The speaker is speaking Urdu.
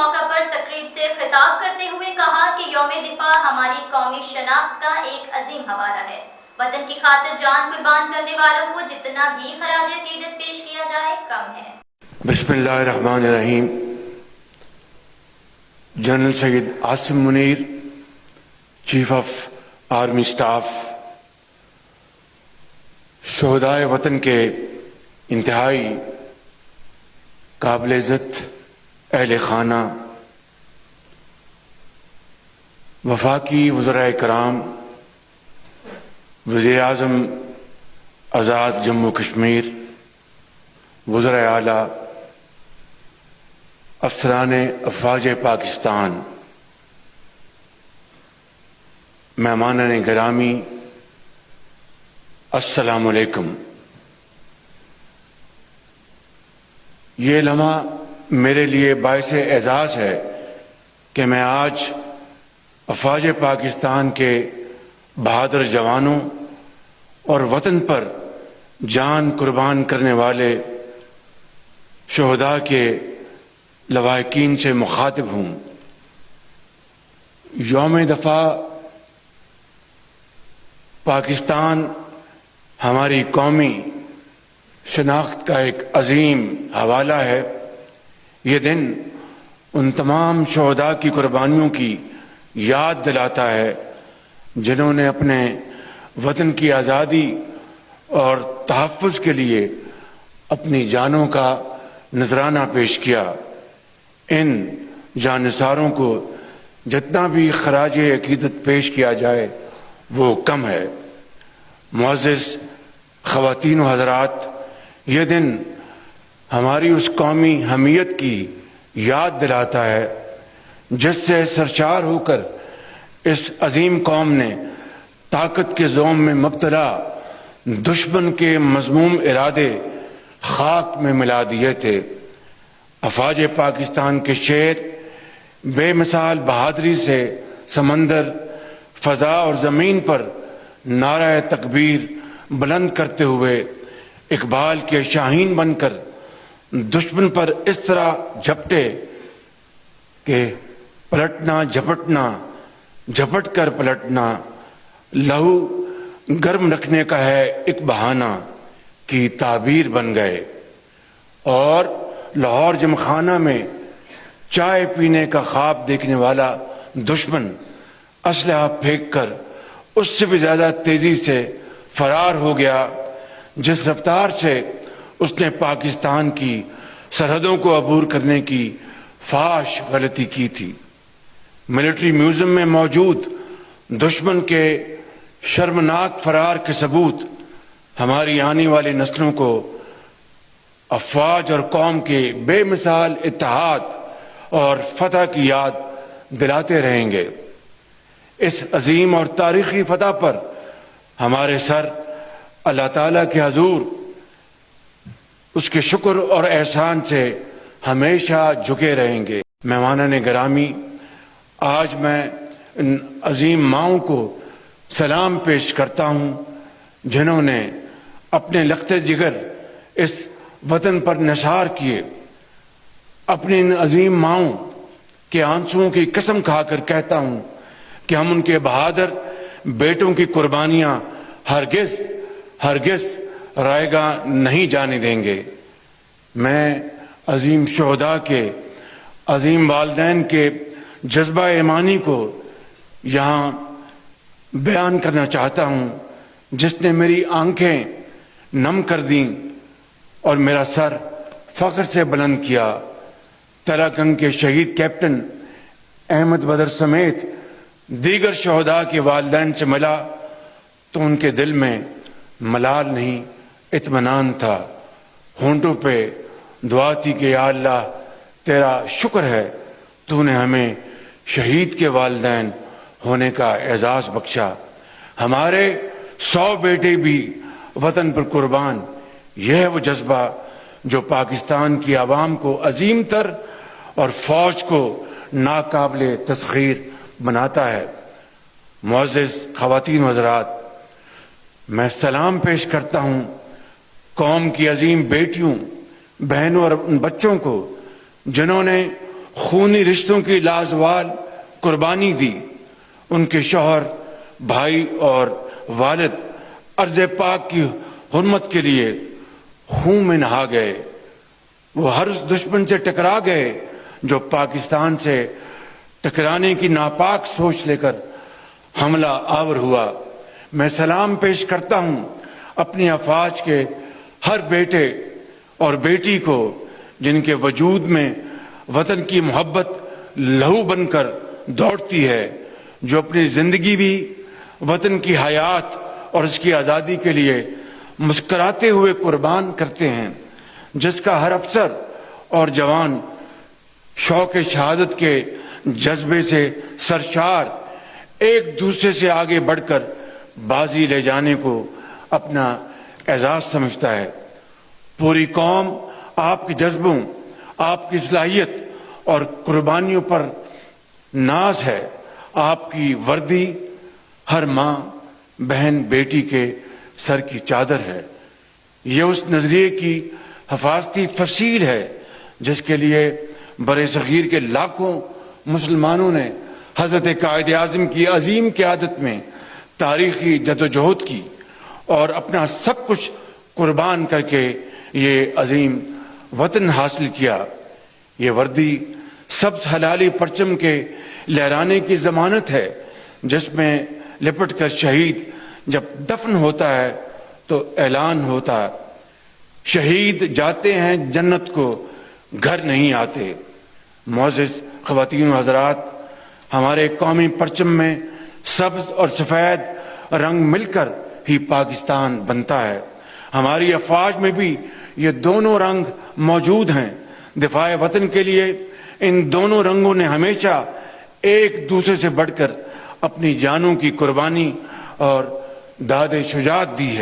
موقع پر تقریب سے خطاب کرتے ہوئے کہا کہ یوم دفاع ہماری قومی شناخت کا ایک عظیم حوالہ ہے۔ وطن کی خاطر جان قربان کرنے والوں کو جتنا بھی خراج عقیدت پیش کیا جائے کم ہے۔ بسم اللہ الرحمن الرحیم۔ General Syed Asim Munir, chief of army staff, شہدائے وطن کے انتہائی قابل عزت اہل خانہ، وفاقی وزرائے کرام، وزیر اعظم آزاد جموں کشمیر، وزرائے اعلیٰ، افسران افواج پاکستان، مہمانان گرامی، السلام علیکم۔ یہ لمحہ میرے لیے باعث اعزاز ہے کہ میں آج افواج پاکستان کے بہادر جوانوں اور وطن پر جان قربان کرنے والے شہداء کے لواحقین سے مخاطب ہوں۔ یوم دفاع پاکستان ہماری قومی شناخت کا ایک عظیم حوالہ ہے۔ یہ دن ان تمام شہداء کی قربانیوں کی یاد دلاتا ہے جنہوں نے اپنے وطن کی آزادی اور تحفظ کے لیے اپنی جانوں کا نذرانہ پیش کیا۔ ان جانثاروں کو جتنا بھی خراج عقیدت پیش کیا جائے وہ کم ہے۔ معزز خواتین و حضرات، یہ دن ہماری اس قومی حمیت کی یاد دلاتا ہے جس سے سرشار ہو کر اس عظیم قوم نے طاقت کے زوم میں مبتلا دشمن کے مذموم ارادے خاک میں ملا دیے تھے۔ افواج پاکستان کے شیر بے مثال بہادری سے سمندر، فضا اور زمین پر نعرہ تکبیر بلند کرتے ہوئے اقبال کے شاہین بن کر دشمن پر اس طرح جھپٹے کہ پلٹنا جھپٹنا، جھپٹ کر پلٹنا، لہو گرم رکھنے کا ہے ایک بہانہ کی تعبیر بن گئے، اور لاہور جمخانہ میں چائے پینے کا خواب دیکھنے والا دشمن اسلحہ پھینک کر اس سے بھی زیادہ تیزی سے فرار ہو گیا جس رفتار سے اس نے پاکستان کی سرحدوں کو عبور کرنے کی فاحش غلطی کی تھی۔ ملٹری میوزیم میں موجود دشمن کے شرمناک فرار کے ثبوت ہماری آنے والی نسلوں کو افواج اور قوم کے بے مثال اتحاد اور فتح کی یاد دلاتے رہیں گے۔ اس عظیم اور تاریخی فتح پر ہمارے سر اللہ تعالیٰ کے حضور اس کے شکر اور احسان سے ہمیشہ جھکے رہیں گے۔ مہمانان گرامی، آج میں ان عظیم ماؤں کو سلام پیش کرتا ہوں جنہوں نے اپنے لخت جگر اس وطن پر نثار کیے۔ اپنی ان عظیم ماؤں کے آنسوؤں کی قسم کھا کر کہتا ہوں کہ ہم ان کے بہادر بیٹوں کی قربانیاں ہرگز ہرگز رائے گاں نہیں جانے دیں گے۔ میں عظیم شہداء کے، عظیم والدین کے جذبہ ایمانی کو یہاں بیان کرنا چاہتا ہوں جس نے میری آنکھیں نم کر دیں اور میرا سر فخر سے بلند کیا۔ تلہ گنگ کے شہید کیپٹن احمد بدر سمیت دیگر شہداء کے والدین سے ملا تو ان کے دل میں ملال نہیں اطمینان تھا۔ ہونٹوں پہ دعا تھی کہ یا اللہ تیرا شکر ہے تو نے ہمیں شہید کے والدین ہونے کا اعزاز بخشا۔ ہمارے 100 بیٹے بھی وطن پر قربان۔ یہ ہے وہ جذبہ جو پاکستان کی عوام کو عظیم تر اور فوج کو ناقابل تسخیر بناتا ہے۔ معزز خواتین و حضرات، میں سلام پیش کرتا ہوں قوم کی عظیم بیٹیوں، بہنوں اور ان بچوں کو جنہوں نے خونی رشتوں کی لازوال قربانی دی. ان کے شوہر، بھائی اور والد ارض پاک کی حرمت کے لیے خون میں نہا گئے. وہ ہر اس دشمن سے ٹکرا گئے جو پاکستان سے ٹکرانے کی ناپاک سوچ لے کر حملہ آور ہوا. میں سلام پیش کرتا ہوں اپنی افواج کے ہر بیٹے اور بیٹی کو جن کے وجود میں وطن کی محبت لہو بن کر دوڑتی ہے، جو اپنی زندگی بھی وطن کی حیات اور اس کی آزادی کے لیے مسکراتے ہوئے قربان کرتے ہیں، جس کا ہر افسر اور جوان شوق شہادت کے جذبے سے سرشار ایک دوسرے سے آگے بڑھ کر بازی لے جانے کو اپنا اعزاز سمجھتا ہے. پوری قوم آپ کے جذبوں، آپ کی صلاحیت اور قربانیوں پر ناز ہے. آپ کی وردی ہر ماں، بہن، بیٹی کے سر کی چادر ہے. یہ اس نظریے کی حفاظتی فصیل ہے جس کے لیے بر صغیر کے لاکھوں مسلمانوں نے حضرت قائد اعظم کی عظیم قیادت میں تاریخی جدوجہد کی اور اپنا سب کچھ قربان کر کے یہ عظیم وطن حاصل کیا. یہ وردی سبز ہلالی پرچم کے لہرانے کی ضمانت ہے جس میں لپٹ کر شہید جب دفن ہوتا ہے تو اعلان ہوتا ہے، شہید جاتے ہیں جنت کو، گھر نہیں آتے. معزز خواتین و حضرات، ہمارے قومی پرچم میں سبز اور سفید رنگ مل کر ہی پاکستان بنتا ہے. ہماری افواج میں بھی یہ دونوں رنگ موجود ہیں. دفاع وطن کے لیے ان دونوں رنگوں نے ہمیشہ ایک دوسرے سے بڑھ کر اپنی جانوں کی قربانی اور داد شجاعت دی ہے.